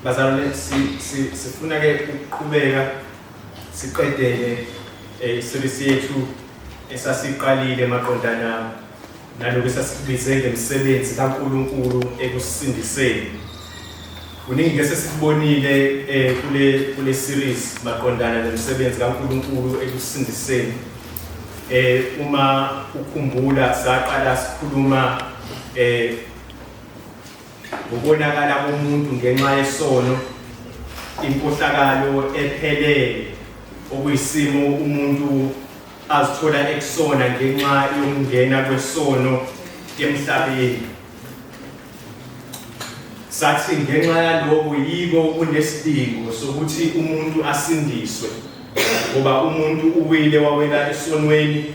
bazalwane sifuna ke ukuqhubeka siqedele iseries yethu esasiqalile maqondana nalokho esasibizele umsebenzi kaNkulunkulu ekusindiseni. Kuningi ke sesibonile kule series maqondana nomsebenzi kaNkulunkulu ekusindiseni. Uma ukhumbula saqala sikhuluma ngokubonakala komuntu ngenxa yesono, impohlakalo ephelele okuyisimo umuntu azithola ekusona ngenxa yokungena kwesono emhlabeni. Sathi ngenxa yalokho yiko kunesidingo sokuthi umuntu asindiswe, ngoba umuntu uwile wawela esonweni,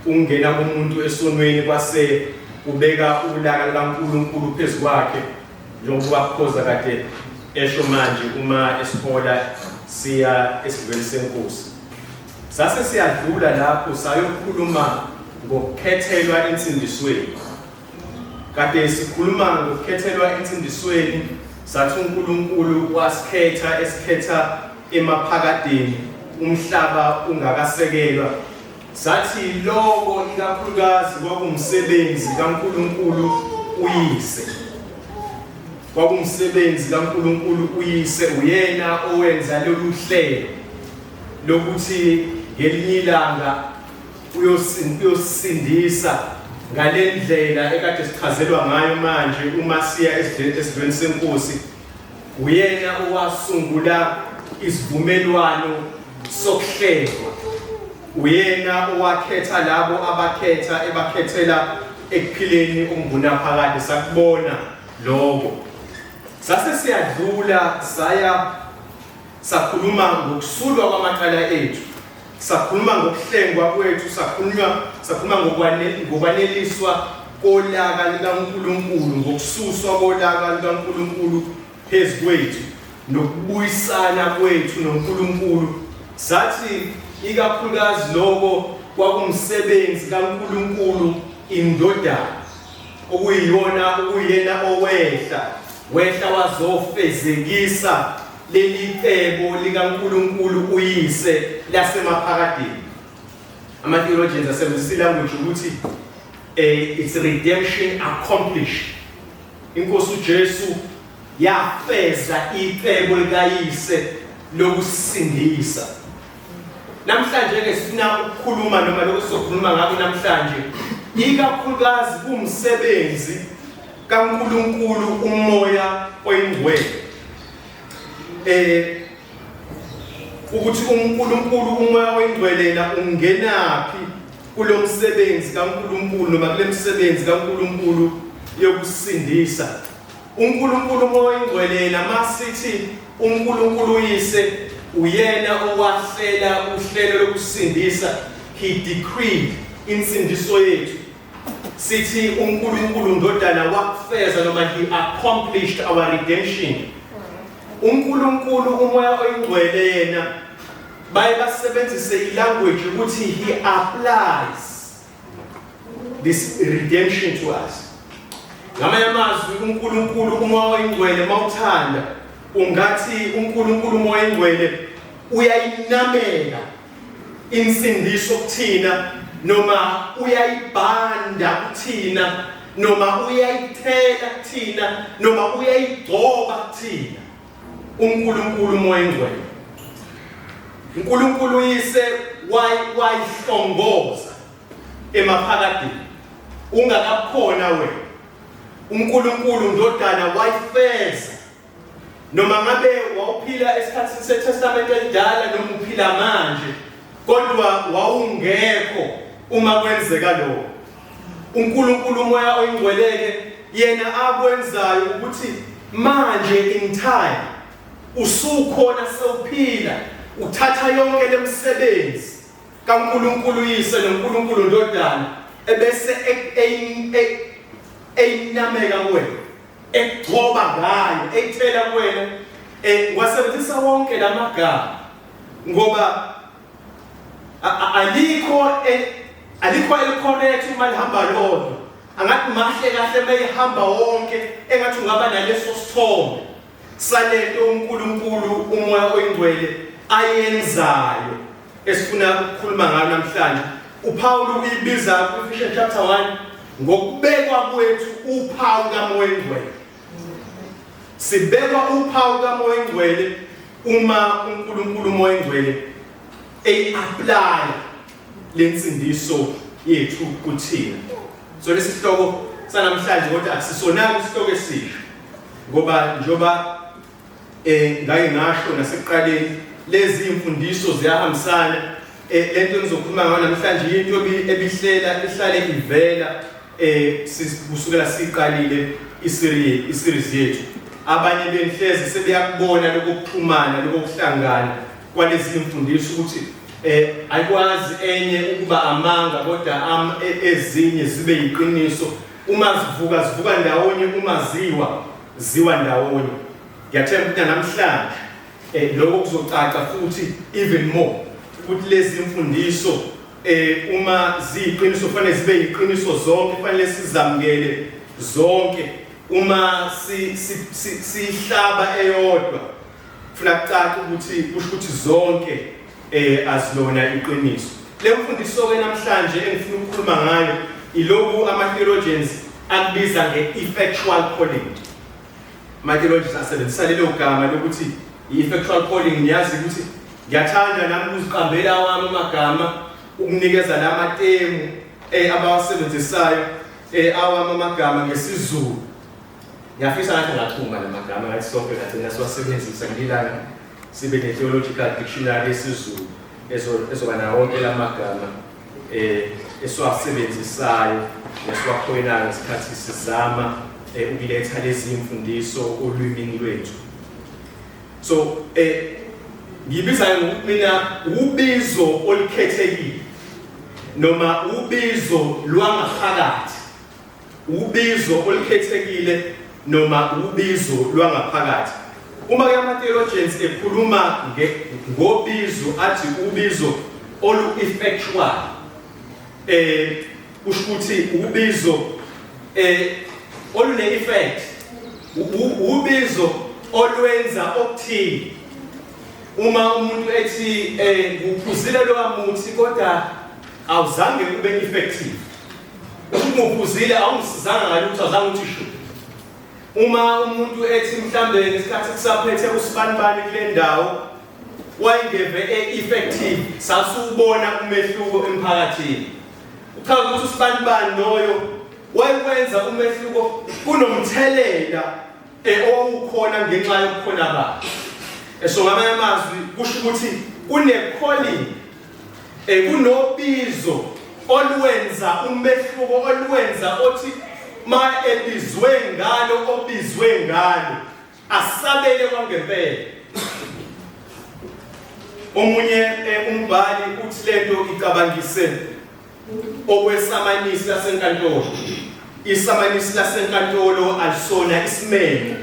ungena kumuntu esonweni kwase ubeka ulaka kaNkulunkulu phezu kwakhe, njengoba kuphoza kade esho manje uma esiphola siya esidlweni senkosi. Sase siyadlula lapho sayokhuluma ngokukhethelwa insindisweni. Kade sikhuluma ngokukhethelwa insindisweni, sathi uNkulunkulu wasikhetha esikhetha emaphakadeni umhlaba ungakasekelwa. Sathi lokho ikakhulukazi kwakumsebenzi kaNkulunkulu uyise. Kwakumsebenzi kaNkulunkulu uyise, uyena owenza lolu hlelo lokuthi ngelinye ilanga uyosindisa ngale ndlela ekade sichazelwa ngayo manje uma siya esidlweni senkosi. Uyena owasungula isivumelwano sokuhlelwa. Uyena owakhetha labo abakhetha ebakhethela ekuphileni okungunaphakade. Sakubona lokho. Sase siyadlula sakhuluma ngokusulwa kwamacala ethu, sakhuluma ngokuhlengwa kwethu, sakhuluma ngokwaneliswa kolaka likaNkulunkulu, ngokususwa kolaka likaNkulunkulu phezu kwethu, nokubuyisana kwethu noNkulunkulu. Sathi ikakhulukazi lokho kwakumsebenzi kaNkulunkulu indodana, okuyena wehla wazofezekisa leli cebo likaNkulunkulu uyise lasemaphakadeni. Ama-theologians asebenzisa ilanguage ukuthi it's redemption accomplished. Inkosi uJesu yafeza icebo likayise lokusindisa. Namhlanje ke sifuna ukukhuluma noma lokho sokhuluma ngakho namhlanje, ikakhulukazi kumsebenzi kaNkulunkulu umoya oyingcwele. Ukuthi uNkulunkulu umoya oyingcwele na ungenaphi kulo msebenzi kaNkulunkulu noma kule msebenzi kaNkulunkulu yokusindisa. uNkulunkulu umoya oyingcwele na masithi uNkulunkulu uyise uyena owahlela uhlelo lokusindisa. He decreed insindiso yethu. Sithi uNkulunkulu ndodana wakufeza noma he accomplished our redemption. uNkulunkulu umoya oyingcwele yena baye basebenzise ilanguage ukuthi he applies this redemption to us. Ngamanye amazwi uNkulunkulu umoya oyingcwele mawuthanda ungathi uNkulunkulu umoya oyingcwele uyayinamela insindiso kuthina, noma uyayibhanda kuthina, noma uyayithela kuthina, noma uyayigcoba kuthina. uNkulunkulu umoya oyingcwele, uNkulunkulu uyise wayihlongoza emaphakadeni ungakakhona wena. uNkulunkulu ndodana wayifeza, noma ngabe wawuphila esikhathini seTestament elidala noma uphila manje, kodwa wawungekho uma kwenzeka lokho. uNkulunkulu umoya oyingcweleke yena akwenzayo ukuthi manje in time usukhona sewuphila, uthatha yonke lemsebenzi kaNkulunkulu uyise noNkulunkulu ndodana ebese eyinameka kuwena, egcoba ngayo, eyithela kuwena. Wasebenzisa wonke lamagama ngoba alikho elicorrect uma lihamba lodwa. angathi mahle kahle mayihamba wonke engathi ungaba naleso sithombe salento uNkulunkulu umoya oyingcwele ayenzayo esifuna ukukhuluma ngayo namhlanje. uPaul uyibiza kuEphesians chapter 1 ngokubekwa kwethu uphawu kaMoya oyingcwele. Sibekwa uphawu kaMoya oyingcwele uma uNkulunkulu umoya oyingcwele apply lensindiso yethu kuthina. So lesihloko sanamhlanje kodwa akusisonanga isihloko esisha ngoba njoba ngaye ngasho nasekuqaleni lezi imfundiso ziyahambisana. Lento engizokhuluma ngayo namhlanje into ebihlela ihlale ivela kusukela siqalile iseries yethu. Abanye benhlezi sebeyakubona lokuxhumana lokuhlangana kwalezi imfundiso ukuthi ayikwazi enye ukuba amanga kodwa ezinye zibe yiqiniso. Uma zivuka ndawonye, uma ziwa ndawonye. Ngiyathemba ukuthi namhlanje lokho kuzocaca futhi even more ukuthi lezi imfundiso uma ziyiqiniso kufanele zibe yiqiniso zonke, kufanele sizamukele zonke. Uma sihlaba eyodwa kufuna kucaca ukuthi kusho ukuthi zonke azilona iqiniso. Le mfundiso ke namhlanje engifuna ukukhuluma ngayo iloku ama-theologians akubiza nge-effectual calling. Ama-theologians asebenzisa lelo gama lokuthi i-effectual calling. Niyazi ukuthi ngiyathanda nami ukuziqambela awami amagama ukunikeza lamatemu abawasebenzisayo awami amagama ngesizulu. Ngiyafisa ngathi ngathuma lamagama ngathi sonke ngagcina siwasebenzisa ngilana sibe ne-theological dictionary yesizulu ezoba nawo wonke lamagama esiwasebenzisayo nesiwakhonayo ngesikhathi sizama ukuletha lezi imfundiso olwimini lwethu. So ngibiza ngokuthi mina ubizo olukhethekile noma ubizo lwangaphakathi. Ubizo olukhethekile noma ubizo lwangaphakathi. Uma ke ama-theologians ekhuluma ngobizo athi ubizo olu-effectual, kusho ukuthi ubizo olune-effect, ubizo olwenza okuthile. Uma umuntu ethi uphuzile lowa muthi kodwa awuzange ube effective, ukuphuzile awungisizanga ngalutho, awuzange uthi shu. Uma umuntu ethi mhlambe ngesikhathi kusaphethe usibanibani kule ndawo wayengeve effective, sasubona umehluko emphakathini. Uchaza ukuthi usibanibani loyo wayekwenza umehluko kunomthelela owukhona ngenxa yokukhona bakhe. So ngamanye amazwi kusho ukuthi une-calling, kunobizo olwenza umehluko, olwenza othi ma ebizwe ngalo obizwe ngalo asabele kwangempela. Omunye umbhali uthi lento icabangise okwesamanisi lasenkantolo. Isamanisi lasenkantolo alisona isimemo,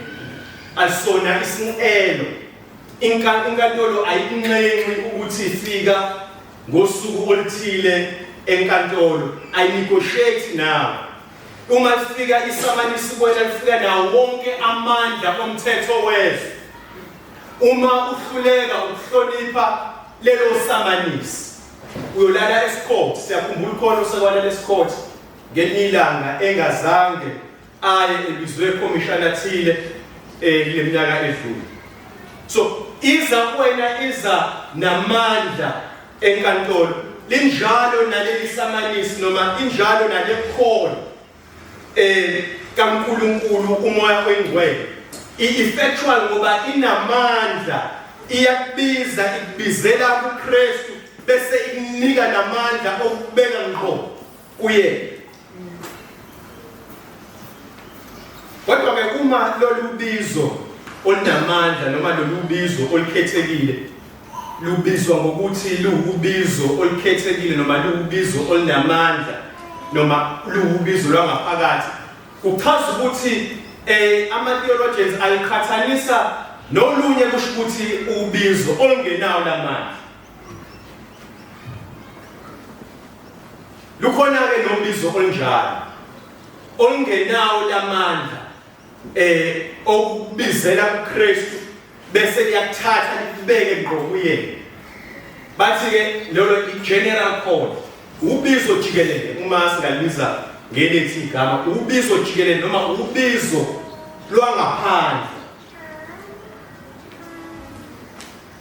alisona isinelo. Inkantolo ayinqenqi ukuthi ifika ngosuku oluthile enkantolo, ayinegotiate nawo. Uma sifika isamanisi kwena lifika nawo wonke amandla omthetho wezwe. Uma uhluleka ukuhlonipha lelo samanisi uyolala eScourt. Siyakhumbula ukhona usekwalala eScourt ngelinye ilanga engazange aye ebizwe ekhomishana thile kule minyaka edlule. So iza kwena iza namandla enkantolo. Linjalo naleli samanisi noma injalo nalekholo kaNkulunkulu umoya oyingcwele. I-effectual ngoba inamandla, iyakubiza ikubizela kuKristu bese ikunika namandla okubeka ngqo kuye. Kodwa ke uma lolu bizo olunamandla noma lolu bizo olukhethekile lubizwa ngokuthi luwubizo olukhethekile noma luwubizo olunamandla noma luwubizo lwangaphakathi, kuchaza ukuthi ama-theologians ayiqhathanisa nolunye kusho ukuthi ubizo olungenawo lamandla. Lukhona-ke nobizo olunjalo. ongenawo lamandla okubizela uKristu bese liyakuthatha libeke ngqo kuye. Bathi ke lolo i-general call, ubizo jikelele uma singalibiza ngelithi igama, ubizo jikelele noma ubizo lwangaphandle.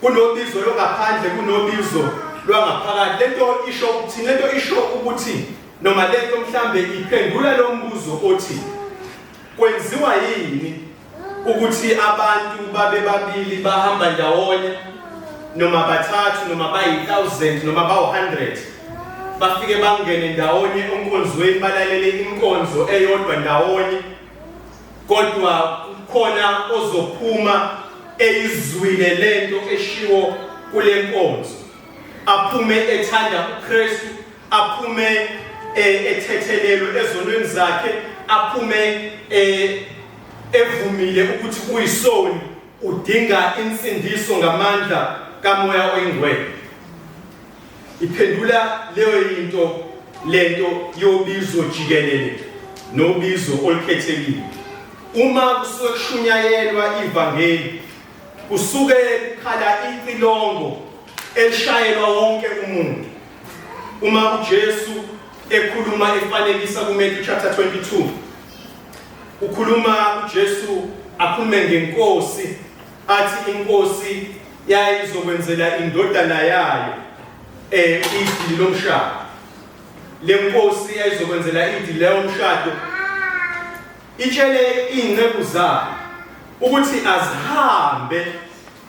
Kunobizo lwangaphandle, kunobizo lwangaphakathi. Lento isho ukuthi, lento isho ukuthi noma lento mhlambe iphendula lo mbuzo othi kwenziwa yini ukuthi abantu babe babili bahamba ndawonye noma bathathu noma bayi-1000 noma bawu-100 bafike bangene ndawonye enkonzweni balalele inkonzo eyodwa ndawonye, kodwa kukhona ozophuma eyizwile lento eshiwo kule nkonzo, aphume ethanda uKristu, aphume ethethelelwe ezonweni zakhe, aphume evumile ukuthi kuyisoni udinga insindiso ngamandla kaMoya oyiNgcwele. Iphendula leyo yinto lento yobizo jikelele nobizo olukhethekile. Uma kusuke kushunyayelwa ivangeli, kusuke kukhala icilongo elishayelwa wonke umuntu. Uma uJesu ekhuluma efanekisa kuMatthew chapter 22, ukhuluma uJesu akhulume ngenkosi, athi inkosi yayizokwenzela indodana yayo idili lomshado. Le nkosi yayizokwenzela idili lomshado itshele ingceku zayo ukuthi azihambe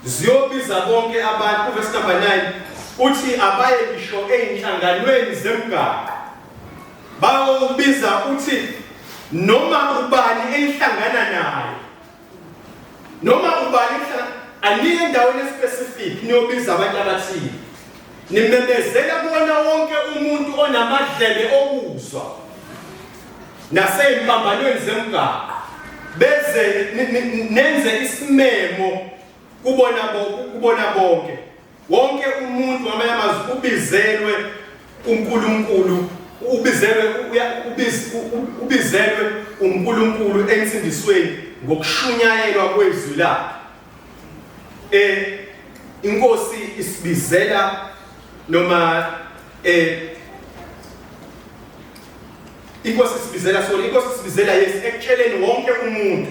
ziyobiza bonke abantu. Verse number 9 uthi abaye ngisho ey'nhlanganweni zemigaqo bayobiza, uthi noma ubani enhlangana naye, noma ubani aniye endaweni especific niyobiza abantu abathile, nimemezela kuwona wonke umuntu onamadlebe okuzwa nasey'mpambanweni zemigaqo, beze nenze isimemo kubona bonke. Wonke umuntu ngamanye amazwi ubizelwe uNkulunkulu, ubizelwe uNkulunkulu ensindisweni ngokushunyayelwa kwezwi lakhe. Inkosi isibizela noma inkosi isibizela yes ekutsheleni wonke umuntu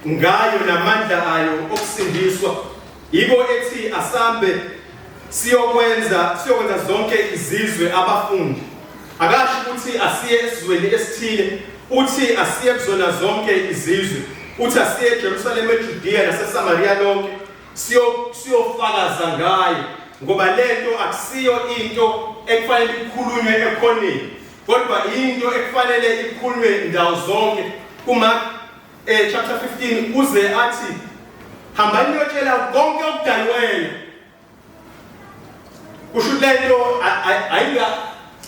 ngayo namandla ayo okusindiswa. Yiko ethi asambe siyokwenza zonke izizwe abafundi. Akasho ukuthi asiye esizweni esithile, uthi asiye kuzona zonke izizwe, uthi asiye eJerusalem, eJudiya naseSamaria lonke siyofakaza ngayo, ngoba lento akusiyo into ekufanele ikhulunywe ekhoneni, kodwa into ekufanele ikhulunywe ndawo zonke. Kuma chapter 15 uze athi hambani niyotshela konke okudalweni. Kusho lento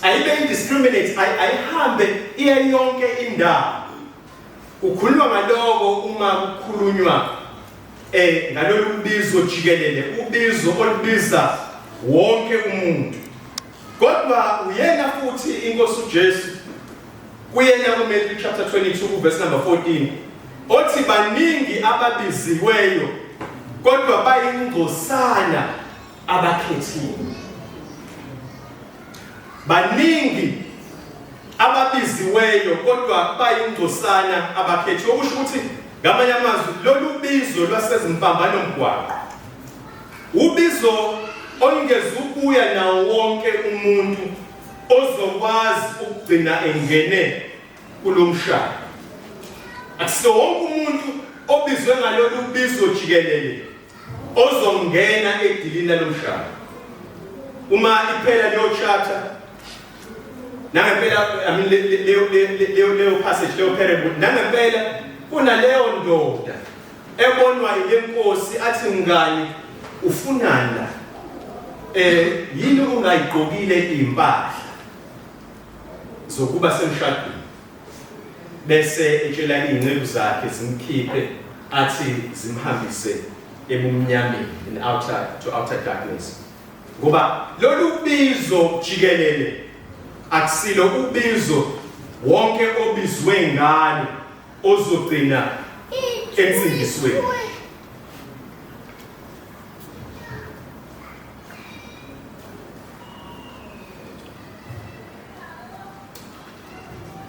ayibe indiscriminate, ayihambe iye yonke indawo. Kukhulunywa ngaloko uma kukhulunywa ngalolu bizo jikelele, ubizo olubiza wonke umuntu. Kodwa uyena futhi inkosi uJesu kuyena kuMatthew chapter 22 verse number 14 othi baningi ababiziweyo kodwa bayingcosana abakhethiwe. Baningi ababiziweyo kodwa bayingcosana abakhethiwe. Okusho ukuthi ngamanye amazwi lolu bizo lwasezimpambano mgwaqo ubizo ongezukuya nawo wonke umuntu ozokwazi ukugcina engene kulomshado. Akusiwo wonke umuntu obizwe ngalolu bizo jikelele ozongena edilini lomshado. Uma iphela leyo chapter nangempela leyo passage, leyo parable, nangempela kunaleyo ndoda ebonwa yilenkosi athi ngani ufunana yini ungayigqokile impahla zokuba semshadweni, bese etshela ingceku zakhe zimkhiphe athi zimhambise ebumnyameni, in outer darkness. Ngoba lolu bizo jikelele akusilo ubizo wonke obizwe ngalo ozogcina ensindisweni.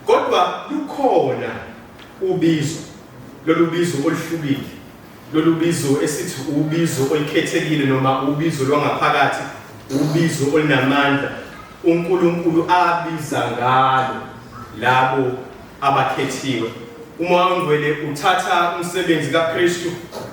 Kodwa lukhona ubizo, lolu bizo oluhlukile, lolu bizo esithi ubizo olikhethekile noma ubizo lwangaphakathi, ubizo olinamandla uNkulunkulu abiza ngalo labo abakhethiwe. Umoya oNgcwele uthatha umsebenzi kaKristu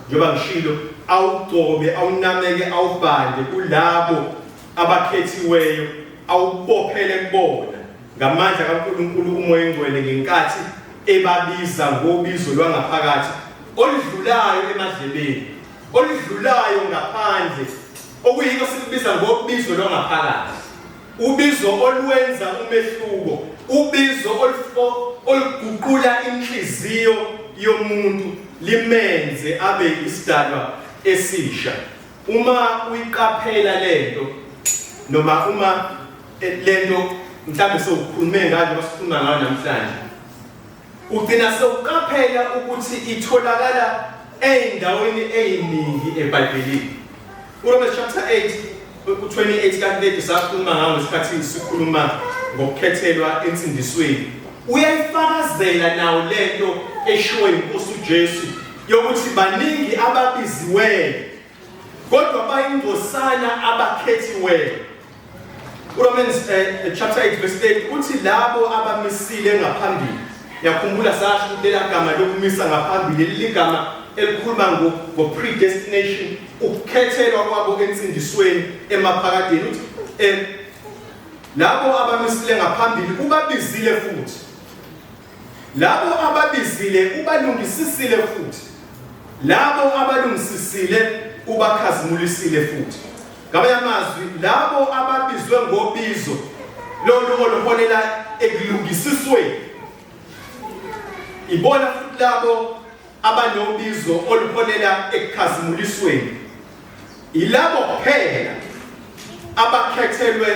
njengoba ngishilo, awugcobe, awunameke, awubhande kulabo abakhethiweyo, awubophele kubona ngamandla kaNkulunkulu umoya oNgcwele ngenkathi ebabiza ngobizo lwangaphakathi oludlulayo emadlebeni, oludlulayo ngaphandle, okuyiko sikubiza ngobizo lwangaphakathi, ubizo olwenza umehluko, ubizo oluguqula inhliziyo yomuntu limenze abe isidalwa esisha. Uma uyiqaphela lento noma uma lento mhlawumbe sewukhulume ngayo basikhuluma ngayo namhlanje, ugcina sewuqaphela ukuthi itholakala ey'ndaweni ey'ningi eBhayibhelini. uRomans chapter 8 ku-28 kanti sakhuluma ngayo ngesikhathi sikhuluma ngokukhethelwa ensindisweni. Uyayifakazela nawo lento eshiwo yiNkosi uJesu yokuthi baningi ababiziweyo kodwa bayingcosana abakhethiweyo. uRomans chapter 8 verse 8 uthi labo abamisile ngaphambili. Yakhumbula sasho lela gama lokumisa ngaphambili, leli gama elikhuluma ngo-predestination, ukukhethelwa kwabo ensindisweni emaphakadeni. Uthi labo abamisile ngaphambili ubabizile futhi, labo ababizile ubalungisisile futhi, labo abalungisisile ubakhazimulisile futhi. Ngamanye amazwi, labo ababizwe ngobizo lolu oluholela ekulungisisweni, ibona futhi labo abanobizo oluholela ekukhazimulisweni, ilabo kuphela abakhethelwe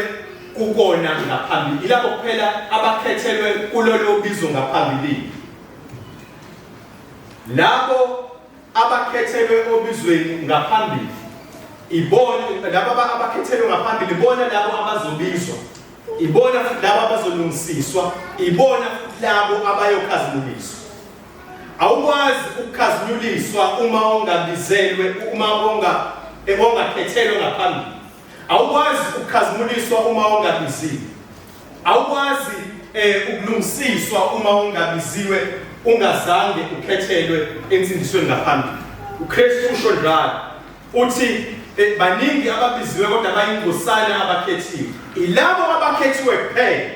kukona ngaphambili, ilabo kuphela abakhethelwe kulolu bizo ngaphambili. Labo abakhethelwe obizweni ngaphambili ibona, labo abakhethelwe ngaphambili ibona labo abazobizwa, ibona futhi labo abazolungisiswa, ibona futhi labo abayokhazimuliswa. Awukwazi ukukhazimuliswa uma ungabizelwe, uma ongakhethelwe ngaphambili. Awukwazi ukukhazimuliswa uma ungabiziwe. Awukwazi ukulungisiswa uma ungabiziwe, ungazange ukhethelwe ensindisweni ngaphambili. uKristu usho njalo, uthi baningi ababiziwe kodwa bayingcosana abakhethiwe. Ilabo abakhethiwe kuphela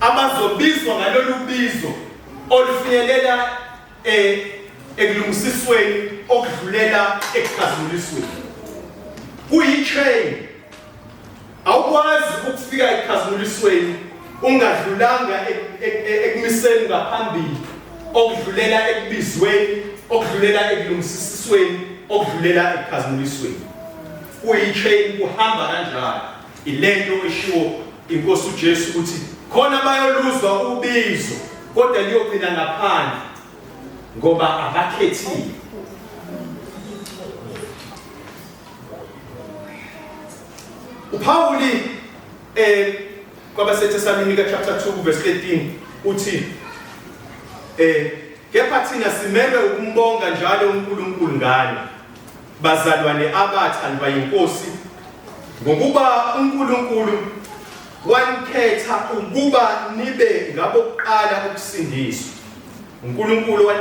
abazobizwa ngalolu bizo olufinyelela ekulungisisweni okudlulela ekukhazimulisweni. Kuyi-train, awukwazi ukufika ekukhazimulisweni ungadlulanga ekumiseni ngaphambili okudlulela ekubizweni, okudlulela ekulungisisweni, okudlulela ekukhazimulisweni. Kuyi-train, kuhamba kanjalo. Ilento eshiwo iNkosi uJesu ukuthi khona bayoluzwa ubizo kodwa liyogcina ngaphandle ngoba abakhethiwe. uPawuli kwabaseThesalonika chapter 2 verse 13 uthi kepha thina simelwe ukumbonga njalo uNkulunkulu ngani, bazalwane abathandwa yiNkosi, ngokuba uNkulunkulu wanikhetha ukuba nibe ngabokuqala ukusindiswa. uNkulunkulu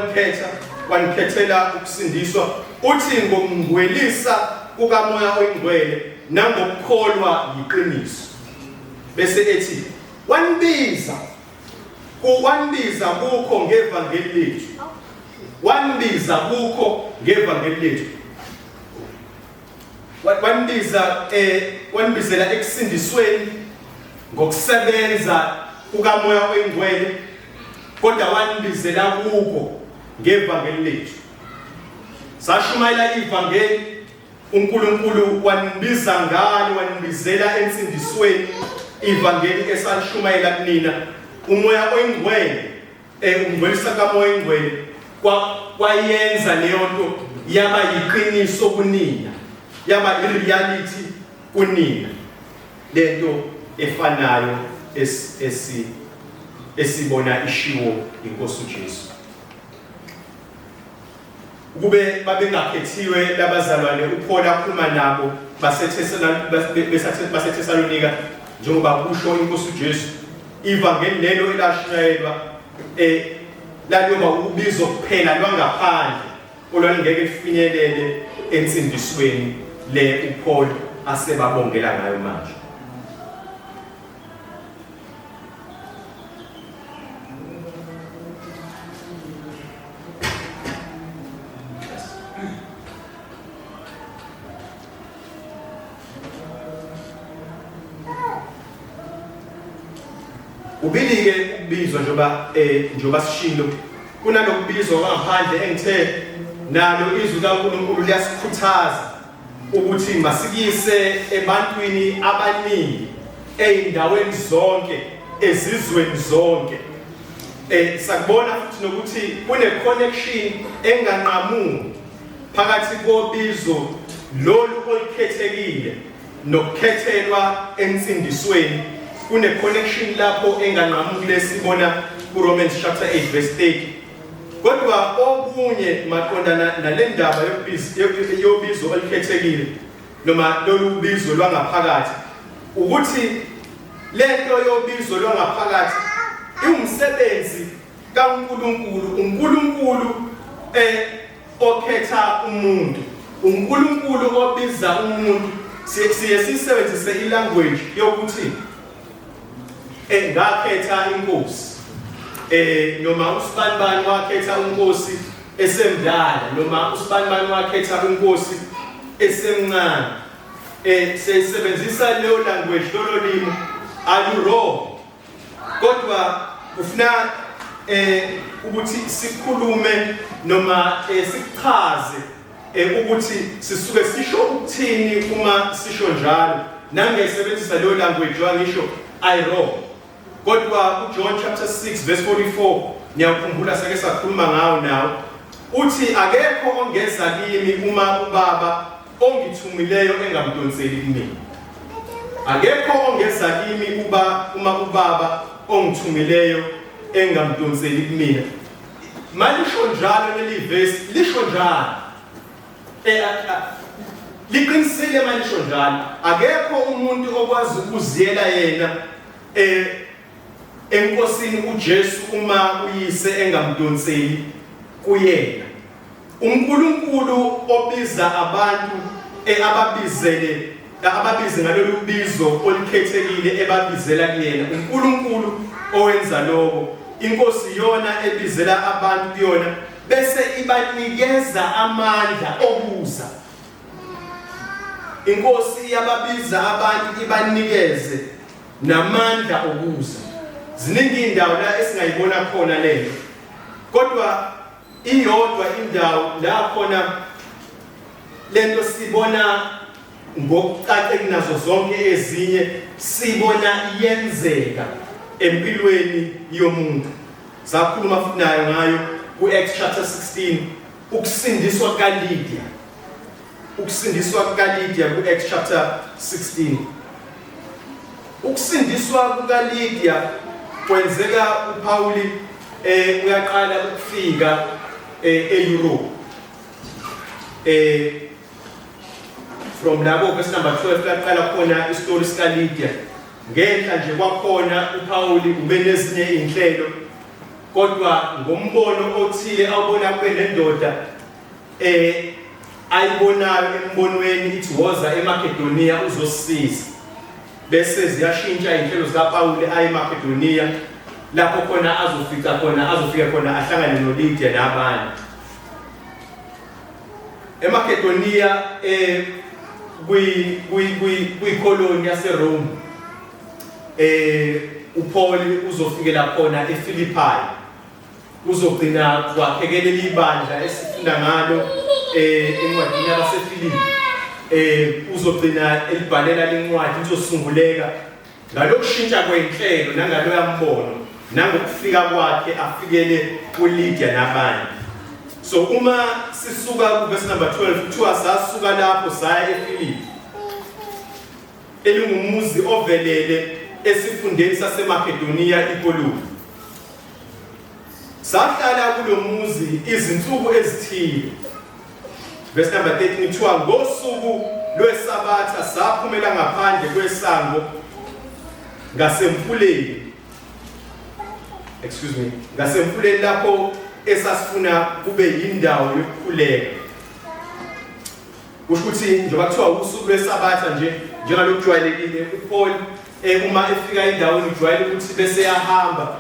wanikhethela ukusindiswa, uthi ngokungcwelisa kukaMoya oNgcwele nangokukholwa yiqiniso. Bese ethi wanbiza kukho ngevangeli lethu, wanbiza kukho ngevangeli lethu, wanibizela ekusindisweni ngokusebenza kukaMoya oNgcwele, kodwa wanibizela kukho ngevangeli lethu. Sashumayela ivangeli, uNkulunkulu wanibiza ngalo, wanibizela ensindisweni, ivangeli esalishumayela kunina umoya oyingcwele ungcwelisa kamoya oyingcwele kwayenza leyo nto yaba yiqiniso kunina, yaba ireality kunina, lento efanayo esibona ishiwo inkosi uJesu. Kube babengakhethiwe labazalwane uPaul akhuluma nabo baseThesalonika njengoba kusho inkosi uJesu, ivangeli lelo elashayelwa laloba ubizo kuphela lwangaphandle olwangeke lifinyelele ensindisweni le uPaul asebabongela ngayo manje. Ubili-ke ukubizwa njengoba sishilo kunalokubizwa ngaphandle engithe nalo izwi kaNkulunkulu liyasikhuthaza ukuthi masikise ebantwini abaningi eindaweni zonke ezizweni zonke. Sakubona futhi nokuthi kune connection enganqamuki phakathi kobizo lolu olikhethekile nokukhethelwa ensindisweni. Kune connection lapho enganqamuki lesibona kuRomans chapter 8 verse 8. Kodwa okunye maqondana nale ndaba yobizo olikhethekile noma lolu bizo lwangaphakathi ukuthi lento yobizo lwangaphakathi iwumsebenzi kaNkulunkulu. uNkulunkulu okhetha umuntu, uNkulunkulu obiza umuntu. Siye sisebenzise ilanguage yokuthi ngakhetha inkosi, noma usibanibani wakhetha inkosi esemdala, noma usibanibani wakhetha inkosi esemncane. Sisebenzisa leyo language, lolo limi alu-wrong, kodwa ufuna ukuthi sikhulume noma sichaze ukuthi sisuke sisho ukuthini uma sisho njalo. Nangesebenzisa leyo language wangisho I-wrong. Kodwa uJohn chapter 6 verse 44 niyakhumbula sake sakhuluma ngawo nawo, uthi akekho ongeza kimi uma uBaba ongithumileyo engamdonseli kimi. Akekho ongeza kimi uma uBaba ongithumileyo engamdonseli kimi. Malisho njalo leli verse, lisho njalo. Liqinisile malisho njalo. Akekho umuntu okwazi ukuziyela yena enkosini uJesu uma uyise engamdonseli kuyena. uNkulunkulu obiza abantu ababize ngalolu bizo olikhethekile ebabizela kuyena. uNkulunkulu owenza lokho. Inkosi yona ebizela abantu kuyona bese ibanikeza amandla okuza. Inkosi yababiza abantu ibanikeze namandla okuza. Ziningi indawo la esingayibona khona lento, kodwa iyodwa indawo la khona lento sibona ngokucace kunazo zonke ezinye, sibona yenzeka empilweni yomuntu. Sakhuluma futhi nayo ngayo ku-Acts chapter 16, ukusindiswa kaLidia. Ukusindiswa kaLidia ku-Acts chapter 16. Ukusindiswa kukaLidia kwenzeka uPauli uyaqala ukufika eEurope. From lapho verse number 12 laqala khona istory sikaLidia. Ngenhla nje kwakhona uPauli ube nezinye inhlelo, kodwa ngombono othile awubona kwenendoda ayibonayo embonweni ithi woza eMakedonia uzosisiza. Bese ziyashintsha inhlelo zikaPauli aye eMakedonia, lapho khona azofika khona ahlangane noLidia nabanye. eMakedonia kwikoloni yaseRome. uPaul uzofikela khona eFilippi, uzogcina kwakhekelela ibandla esifunda ngalo encwadini yabaseFilipi. Uzogcina elibhalela lencwadi izosunguleka ngalokushintsha kwenhlelo nangalo yambono nangokufika kwakhe afikele kuLydia nabanye. So uma sisuka ku verse number 12 kuthiwa sasuka lapho saya eFilipi, elingumuzi ovelele esifundeni saseMakedoniya iKoloni. Sahlala kulo muzi izinsuku ezithile. Verse number 13 kuthiwa ngosuku lweSabatha saphumela ngaphandle kwesango ngasemfuleni lapho esasifuna kube yindawo yokukhuleka. Kusho ukuthi njengoba kuthiwa usuku lweSabatha nje njengalokhu jwayelekile uPaul uma efika endaweni ujwayele ukuthi bese yahamba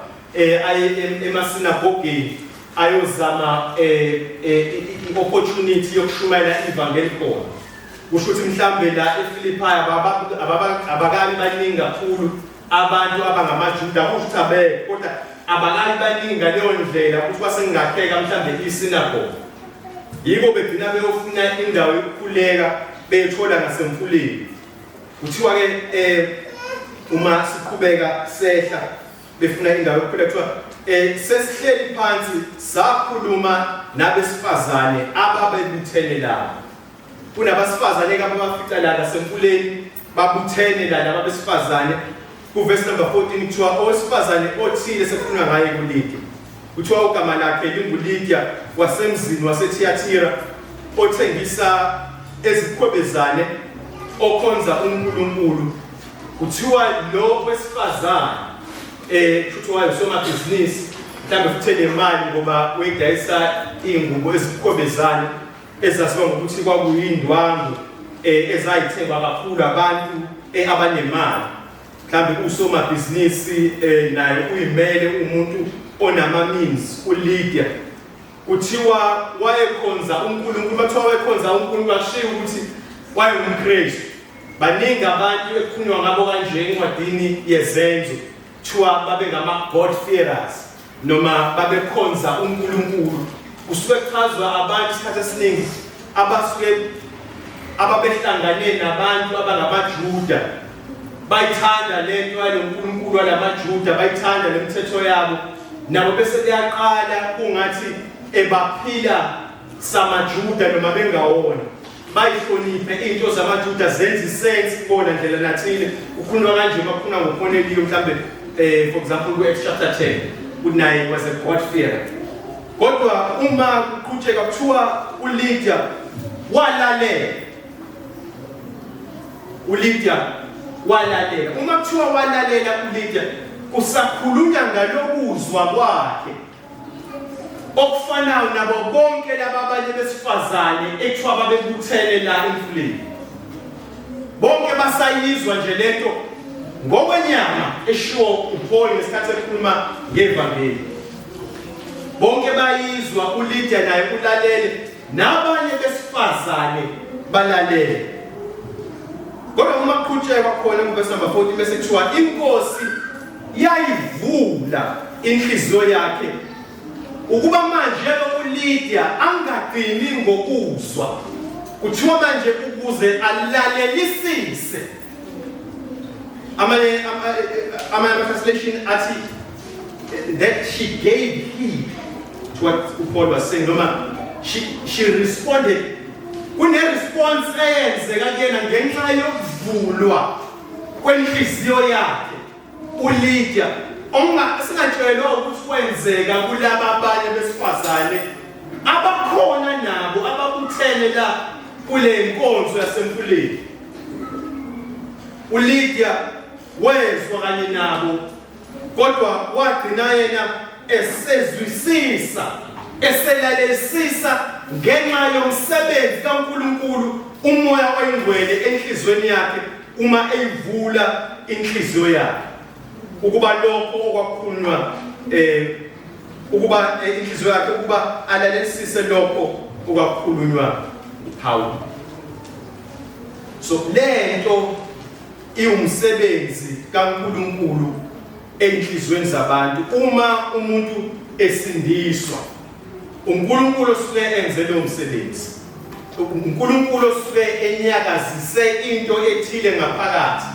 aye emasinagogeni ayozama i-opportunity yokushumayela ivangeli khona. Kusho ukuthi mhlambe la eFilippi abakali baningi kakhulu abantu abangamaJuda, kusho ukuthi abeke kodwa abakali baningi ngaleyo ndlela ukuthi basengakheka mhlambe isinagoge. Yiko begcina beyofuna indawo yokukhuleka beyithola ngasemfuleni. Kuthiwa ke uma siqhubeka sehla befuna indawo yokukhuleka kuthiwa sesihleli phansi sakhuluma nabesifazane ababebuthene lapho. Kunabasifazane ababafica la ngasemfuleni babuthene la nabesifazane. Ku verse number 14 kuthiwa owesifazane othile sekukhulunywa ngaye kuLydia. Kuthiwa ugama lakhe linguLydia wasemzini waseThiatira othengisa ezikhobezane okhonza uNkulunkulu. Kuthiwa lo wesifazane kuthiwa usomabhizinisi mhlambe futhi nemali ngoba uyidayisa ingubo ezikhobezane ezaziwa ngokuthi kwakuyindwangu ezayithengwa kakhulu abantu abanemali. Mhlambe usomabhizinisi naye uyimele umuntu onama-means uLydia. Kuthiwa wayekhonza uNkulunkulu, bathiwa wayekhonza uNkulunkulu ashiya ukuthi wayengumKristu. Baningi abantu ekukhulunywa ngabo kanje encwadini yezenzo kuthiwa babe ngama-God fearers noma babekhonza uNkulunkulu. Kusuke kuchazwa abantu isikhathi esiningi ababehlangane nabantu abangamaJuda, bayithanda lento yalo uNkulunkulu walamaJuda, bayithanda lemithetho yabo, nabo bese beyaqala kungathi baphila samaJuda noma bengawona. Bayihloniphe into zamaJuda zenze sense kubona ndlela nathile. Ukhuluma kanje makhuna ngoKorneliyo mhlambe for example ku-Acts chapter 10 unaye was a God fearer. Kodwa uma kuqhutsheka kuthiwa uLydia walalela. Uma kuthiwa walalela uLydia kusakhulunywa ngalokuzwa kwakhe okufanayo nabo bonke laba abanye besifazane ekuthiwa babebuthene la emfuleni. Bonke basayizwa nje lento ngokwenyama eshiwo uPaul ngesikhathi ekhuluma ngevangeli. Bonke bayizwa, uLydia naye ulalele, nabanye besifazane balalele. Kodwa uma kuqhutshekwa khona kuverse number 14 bese kuthiwa inkosi yayivula inhliziyo yakhe ukuba manje uLydia angaqini ngokuzwa. Kuthiwa manje ukuze alalelisise. Amanye translation athi that she gave heed to what Paul was saying. Noma she responded. Kune response eyenzeka kuyena ngenxa yokuvulwa kwenhliziyo yakhe uLydia. Singatshelwa ukuthi kwenzeka kulaba abanye besifazane abakhona nabo ababuthene la kule nkonzo yasemfuleni. uLydia wezwa kanye nabo, kodwa wagcina yena esezwisisa, eselalelisisa ngenxa yomsebenzi kaNkulunkulu umoya oyingcwele enhlizweni yakhe uma eyivula inhliziyo yakhe. Ukuba lokho okwakhulunywa ukuba inhliziyo yakhe ukuba alalelisise lokho okwakhulunywa uPaul. So lento iwumsebenzi kaNkulunkulu enhlizweni zabantu. Uma umuntu esindiswa, uNkulunkulu usuke enze lo msebenzi. uNkulunkulu usuke enyakazise into ethile ngaphakathi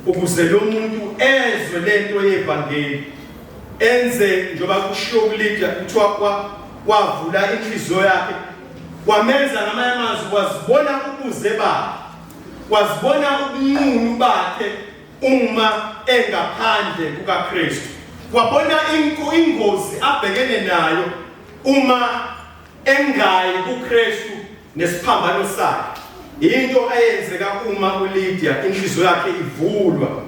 ukuze lo muntu ezwe lento yevangeli enze njoba kushiwo kuLidia kuthiwa wavula inhliziyo yakhe wamenza ngamanye amazwi wazibona ubuze bakhe wazibona ubunqunu bakhe uma engaphandle kukaKristu wabona ingozi abhekene nayo uma engayi kuKristu nesiphambano sakhe into ayenzeka uma uLidia inhliziyo yakhe ivulwa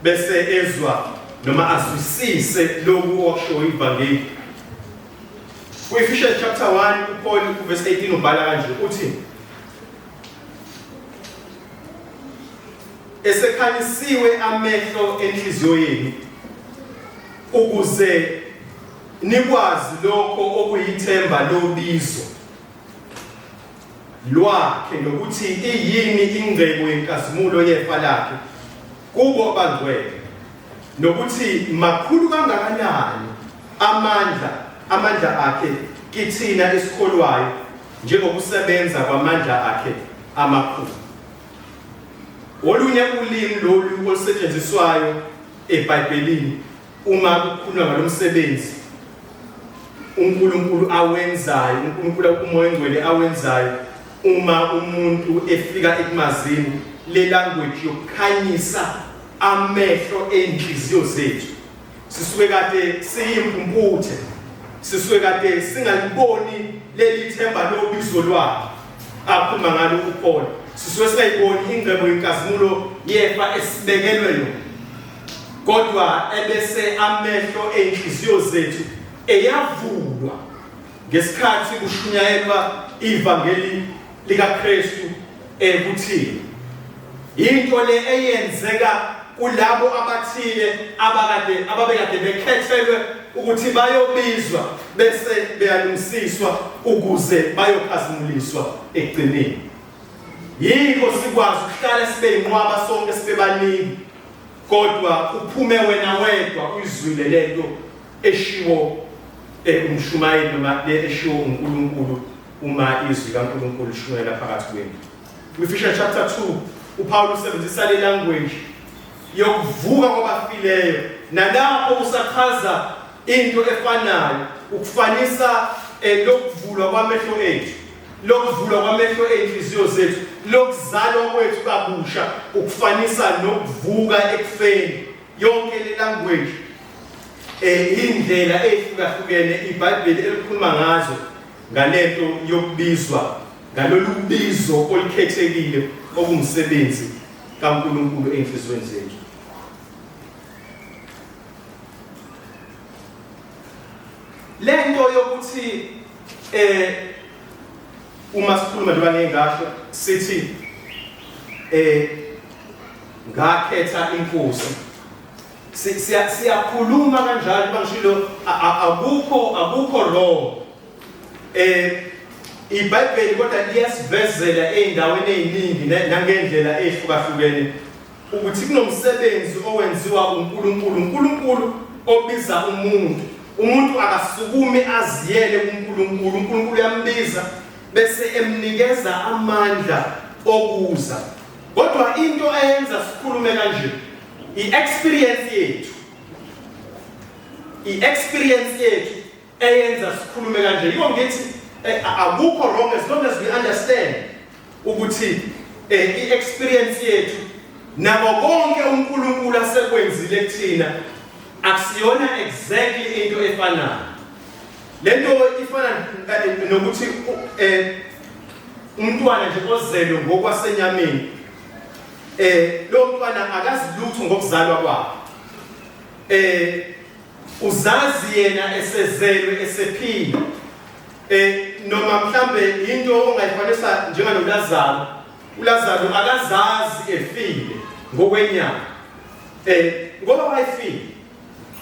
bese ezwa noma azwisise lokhu okusho ivangeli Ephesians chapter 1 uPaul verse 18 ubhala kanje uthi esekhanyisiwe amehlo enhliziyo yenu ukuze nikwazi lokho okuyithemba lobizo lwakhe nokuthi iyini ingcebo yenkazimulo yefa lakhe kubo abangcwele nokuthi makhulu kangakanani amandla akhe kithina esikholwayo njengokusebenza kwamandla akhe amakhulu olunye ulimi lolu olusetshenziswayo eBhayibhelini uma kukhulunywa ngalomsebenzi uNkulunkulu awenzayo uNkulunkulu uMoya oNgcwele awenzayo uma umuntu efika ekumazini le language yokukhanyisa amehlo enhliziyo zethu sisuke kade siyimpumputhe sisuke kade singaliboni leli themba lobizo lwakhe aphuma ngalo uPaul sisuke singayiboni ingcebo yenkazimulo yefa esibekelwe yona kodwa ebese amehlo enhliziyo zethu eyavulwa ngesikhathi kushunyayelwa ivangeli likaKristu ekuthini into le eyenzeka kulabo abathile ababekade bekhethelwe ukuthi bayobizwa bese beyalungisiswa ukuze bayokhazimuliswa ekugcineni yiko sikwazi ukuhlala sibe inqwaba sonke sibe baningi kodwa uphume wena wedwa uyizwile lento eshiwo umshumayeli noma le eshiwo uNkulunkulu uma izwi kaNkulunkulu lishumayela phakathi kwenu Ephesians chapter 2 uPaul usebenzisa le language yokuvuka kwabafileyo nalapho usachaza into efanayo ukufanisa lokuvulwa kwamehlo ethu lokuvulwa kwamehlo enhliziyo zethu lokuzalwa kwethu kabusha ukufanisa nokuvuka ekufeni yonke le language indlela ehlukahlukene iBhayibheli elikhuluma ngazo ngalento yokubizwa ngalolu bizo olukhethekile okumsebenzi kaNkulunkulu enhlizweni zethu lento yokuthi uma sikhuluma njengoba ngengasho sithi ngakhetha inkosi siyakhuluma kanjalo bangishilo akukho wrong iBhayibheli kodwa liyasivezela eindaweni eziningi nangendlela ehlukahlukene ukuthi kunomsebenzi owenziwa uNkulunkulu obiza umuntu akasukumi aziyele uNkulunkulu uyambiza bese emnikeza amandla okuza kodwa into eyenza sikhulume kanje i-experience yethu eyenza sikhulume kanje yiko ngithi akukho wrong as long as we understand ukuthi i-experience yethu nabo konke uNkulunkulu asekwenzile kuthina akusiyona exactly into efanayo lento ifana nokuthi umntwana nje ozelwe ngokwasenyameni lo mntwana akazi lutho ngokuzalwa kwakhe uzazi yena esezelwe esephila noma mhlambe into ongayifanisa njengalolazaro uLazaro akazazi efile ngokwenyama ngoba wayefile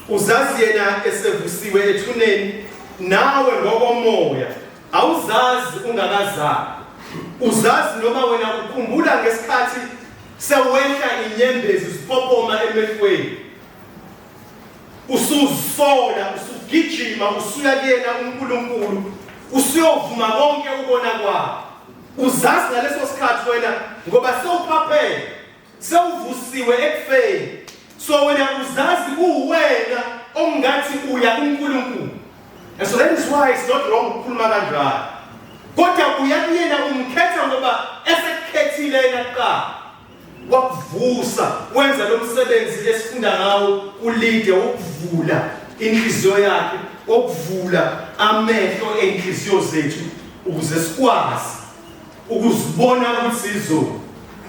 uzazi yena esevusiwe ethuneni nawe ngokomoya awuzazi ungakazali uzazi noma wena ukhumbula ngesikhathi sewehla inyembezi sipopoma emehlweni usuzola usugijima usuya kuyena uNkulunkulu usuyovuma konke ubona kwakhe uzazi ngaleso sikhathi wena ngoba sewuphaphele sewuvusiwe ekufeni so wena uzazi uwena ongathi uya kuNkulunkulu. And so that is why it's not wrong ukukhuluma kanjalo. Kodwa uya kuyena umkhetha ngoba esekukhethile yena kuqala. Wakuvusa wenza lo msebenzi esifunda ngawo ulide ukuvula inhliziyo yakhe, ukuvula amehlo enhliziyo zethu ukuze sikwazi ukuzibona ukuthi sizo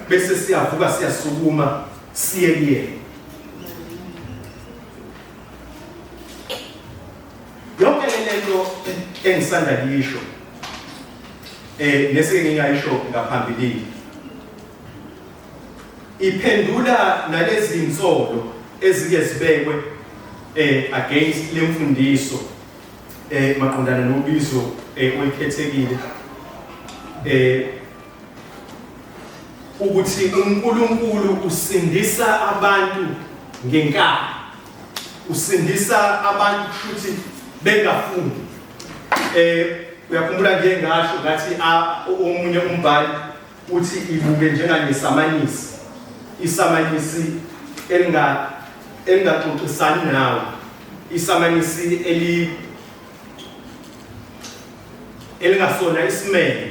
bese siyavuka siyasukuma siye kuyena. Yonke lento engisanda lisho nesike ngingayisho ngaphambili iphendula nalezi insolo ezike zibekwe against lemfundiso maqondana nobizo oyikhethekile ukuthi uNkulunkulu usindisa abantu ngenkani, usindisa abantu kushuthi bengafundi. Uyakhumbula nje ngasho ngathi omunye umbhali uthi ibuke njenganesamanisi, isamanisi elingaxoxisani nawe, isamanisi elingasona isimele.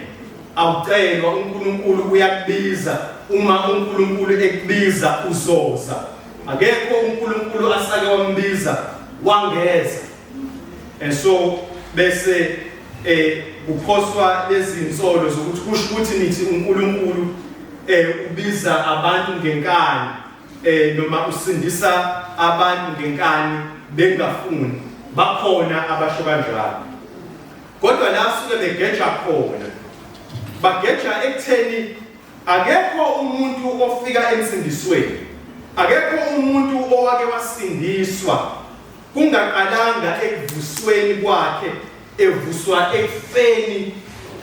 Awucelwa uNkulunkulu uyakubiza, uma uNkulunkulu ekubiza uzoza. Akekho uNkulunkulu asake wambiza wangeza. And so bese kuphoswa lezi insolo zokuthi kusho ukuthi nithi uNkulunkulu ubiza abantu ngenkani noma usindisa abantu ngenkani bengafuni. Bakhona abasho kanjalo. Kodwa la suke begeja khona, bageja ekutheni akekho umuntu ofika emsindisweni, akekho umuntu owake wasindiswa kungaqalanga ekuvusweni kwakhe, evuswa ekufeni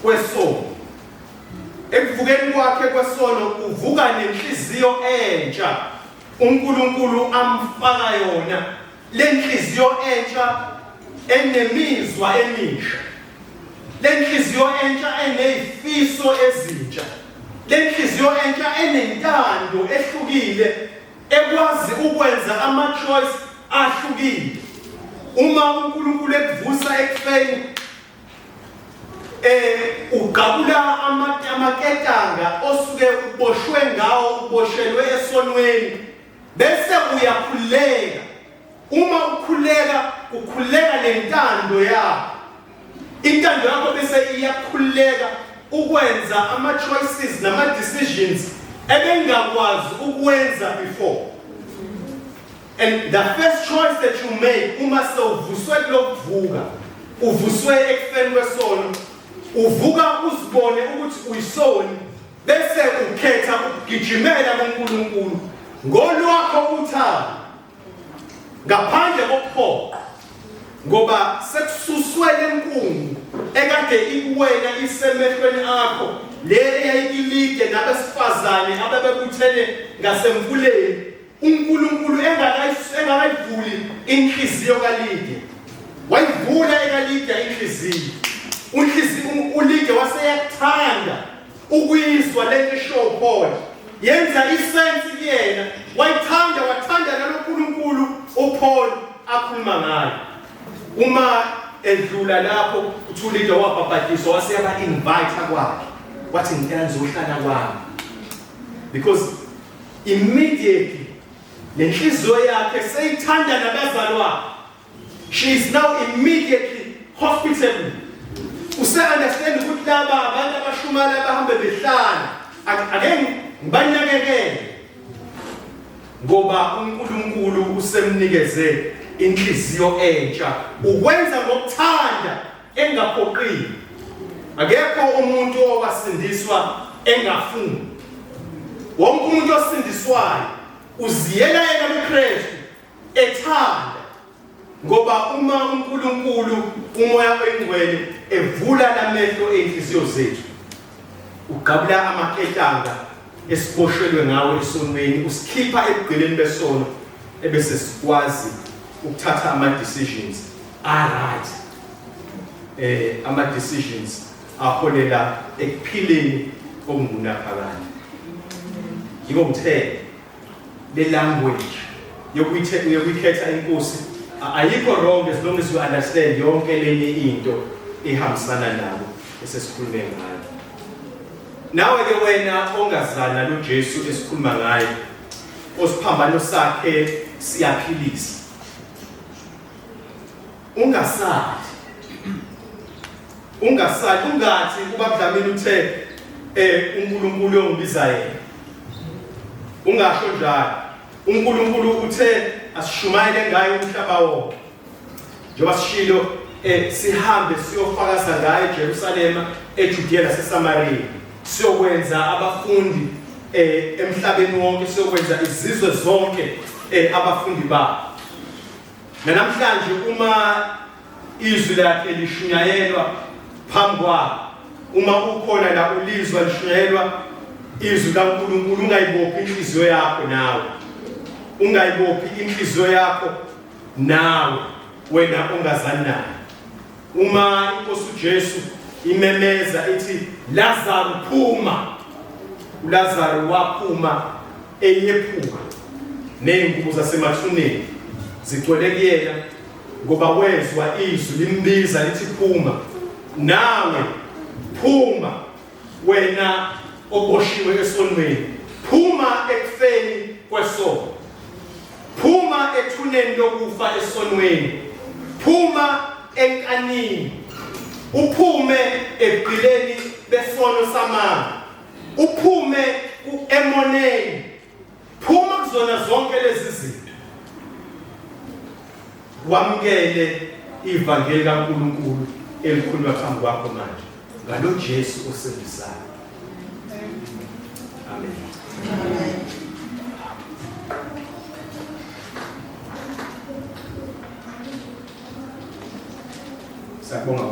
kwesono. Ekuvukeni kwakhe kwesono uvuka nenhliziyo entsha uNkulunkulu amfaka yona, lenhliziyo entsha enemizwa emisha, lenhliziyo entsha enezifiso ezintsha, lenhliziyo entsha enentando ehlukile ekwazi ukwenza ama-choice ahlukile. Uma uNkulunkulu ekuvusa ekufeni ugabula amaketanga osuke uboshwe ngawo, uboshelwe esonweni, bese uyakhuleka. Uma ukhuleka, ukhuleka lentando yakho, intando yakho bese iyakhuleka ukwenza ama-choices nama-decisions ebengakwazi ukwenza before. And the first choice that you make, uma sewuvuswe kulokuvuka, uvuswe ekufeni kwesono, uvuka uzibone ukuthi uyisoni, bese ukhetha ukugijimela kuNkulunkulu ngolwakho uthando, ngaphandle kokuphoqa, ngoba sekususwe lenkungu ekade ikuwena isemehlweni akho, le eyayilide nabesifazane ababebuthene ngasemfuleni. uNkulunkulu engakayivuli inhliziyo kaLide, wayivula ekalide inhliziyo. uLide waseyathanda ukuyizwa lento eshow Paul, yenza isense kuyena, wathanda naloNkulunkulu uPaul akhuluma ngayo. Uma edlula lapho uLide wabhabhadiswa, waseyaba invite kwakhe, wathi ngicela ngizohlala kwami, because immediately lenhliziyo yakhe seyithanda nabazalwane. She is now immediately hospitable. Use-understand ukuthi laba abantu abashumala abahambe behlala ake ngibanakekele, ngoba uNkulunkulu usemnikeze inhliziyo entsha, ukwenza ngokuthanda engaphoqile. Akekho umuntu owasindiswa engafuni. Wonke umuntu osindiswayo uziyela yena kuKristu ethanda, ngoba uma uNkulunkulu umoya oyingcwele evula lamehlo enhliziyo zethu, ugabula amaketanga esiboshelwe ngawo esonweni, usikhipha ebugqileni besono, ebese sikwazi ukuthatha ama-decisions right, ama-decisions aholela ekuphileni okungunaphakade. Yiko ngithe le language yokuyikhetha inkosi ayikho wrong as long as you understand yonke lenye into ehambisana nabo esesikhulume ngayo. Nawe ke wena ongazana lo Jesu esikhuluma ngaye, osiphambano sakhe siyaphilisa. Ungasathi ungathi kuba Dlamini uthe uNkulunkulu ongibiza yena. Ungasho njalo. uNkulunkulu uthe asishumayele ngayo umhlaba wonke. Njengoba sishilo sihambe siyofakaza ngayo eJerusalema, eJudeya naseSamaria. Siyokwenza abafundi emhlabeni wonke, siyokwenza izizwe zonke abafundi babo. Namhlanje uma izwi lakhe lishunyayelwa phambi kwabo, uma ukhona la ulizwa lishunyayelwa izwi kaNkulunkulu, ungayibophi inhliziyo yakho nawe. Ungayibophi inhliziyo yakho nawe wena ongazani naye. Uma inkosi uJesu imemeza ithi Lazarus phuma, uLazarus waphuma eyephuka, ney'ngubo zasemathuneni zigcwele kuyena ngoba wezwa izwi limbiza lithi phuma. Nawe phuma wena oboshiwe esonweni, phuma ekufeni kwesono, phuma ethuneni lokufa esonweni, phuma enkanini, uphume ebhileni besono samanga, uphume emoneni, phuma kuzona zonke lezi zinto. Wamukele ivangeli kaNkulunkulu elikhulunywa phambi kwakho manje ngalo Jesu osindisayo. Amen. Sabonga.